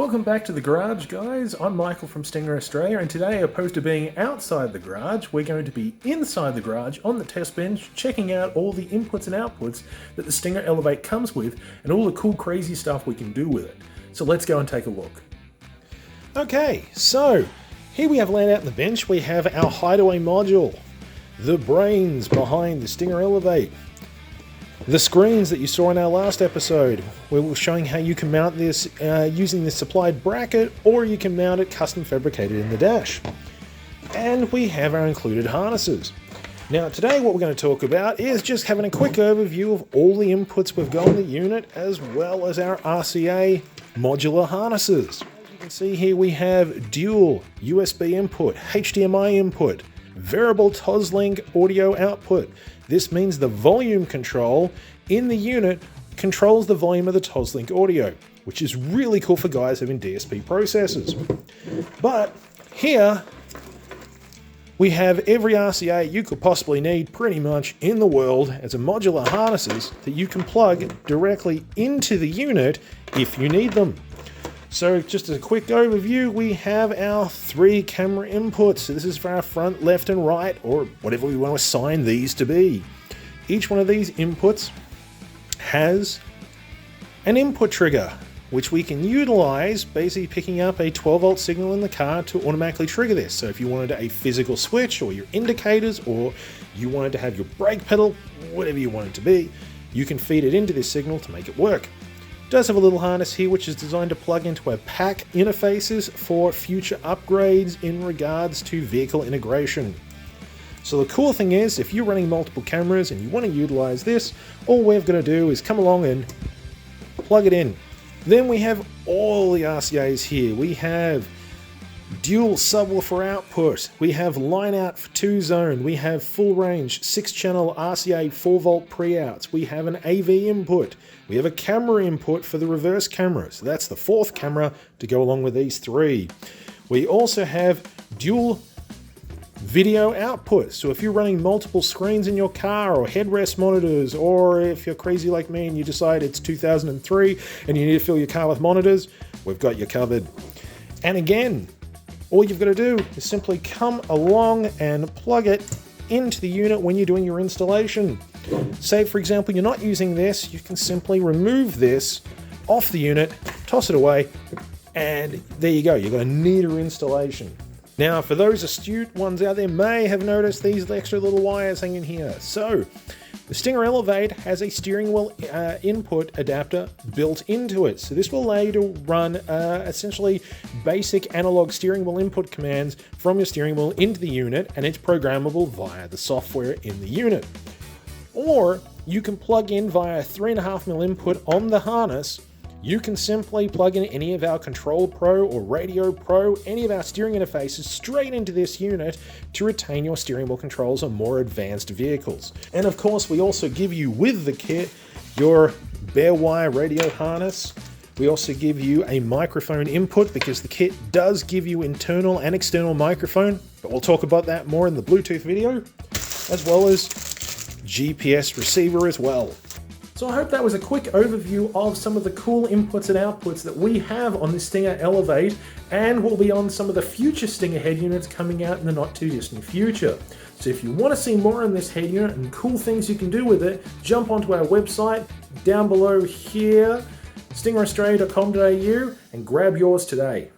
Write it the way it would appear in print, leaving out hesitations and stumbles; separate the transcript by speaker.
Speaker 1: Welcome back to the garage, guys. I'm Michael from Stinger Australia, and today, opposed to being outside the garage, we're going to be inside the garage on the test bench, checking out all the inputs and outputs that the Stinger ELEV8 comes with, and all the cool, crazy stuff we can do with it. So let's go and take a look. Okay, so here we have laid out on the bench, we have our hideaway module, the brains behind the Stinger ELEV8. The screens that you saw in our last episode, we were showing how you can mount this using this supplied bracket, or you can mount it custom fabricated in the dash. And we have our included harnesses. Now today what we're going to talk about is just having a quick overview of all the inputs we've got in the unit, as well as our RCA modular harnesses. As you can see here, we have dual USB input, HDMI input, variable Toslink audio output. This means the volume control in the unit controls the volume of the Toslink audio, which is really cool for guys having DSP processors. But here we have every RCA you could possibly need pretty much in the world as a modular harnesses that you can plug directly into the unit if you need them. So just as a quick overview, we have our 3 camera inputs. So this is for our front, left and right, or whatever we want to assign these to be. Each one of these inputs has an input trigger, which we can utilize basically picking up a 12-volt signal in the car to automatically trigger this. So if you wanted a physical switch, or your indicators, or you wanted to have your brake pedal, whatever you want it to be, you can feed it into this signal to make it work. It does have a little harness here which is designed to plug into our pack interfaces for future upgrades in regards to vehicle integration. So the cool thing is, if you're running multiple cameras and you want to utilize this, all we're going to do is come along and plug it in. Then we have all the RCAs here. We have dual subwoofer output, we have line out for 2-zone, we have full range 6-channel RCA 4-volt pre-outs, we have an AV input, we have a camera input for the reverse camera, so that's the 4th camera to go along with these 3. We also have dual video output, so if you're running multiple screens in your car, or headrest monitors, or if you're crazy like me and you decide it's 2003 and you need to fill your car with monitors, we've got you covered. And again, all you've got to do is simply come along and plug it into the unit when you're doing your installation. Say, for example, you're not using this, you can simply remove this off the unit, toss it away, and there you go, you've got a neater installation. Now, for those astute ones out there may have noticed these extra little wires hanging here. So, the Stinger ELEV8 has a steering wheel input adapter built into it. So this will allow you to run essentially basic analog steering wheel input commands from your steering wheel into the unit, and it's programmable via the software in the unit. Or you can plug in via 3.5mm input on the harness. You can simply plug in any of our Control Pro or Radio Pro, any of our steering interfaces straight into this unit to retain your steering wheel controls on more advanced vehicles. And of course, we also give you with the kit your bare wire radio harness. We also give you a microphone input because the kit does give you internal and external microphone, but we'll talk about that more in the Bluetooth video, as well as GPS receiver as well. So I hope that was a quick overview of some of the cool inputs and outputs that we have on the Stinger ELEV8, and will be on some of the future Stinger head units coming out in the not too distant future. So if you want to see more on this head unit and cool things you can do with it, jump onto our website down below here, stingeraustralia.com.au, and grab yours today.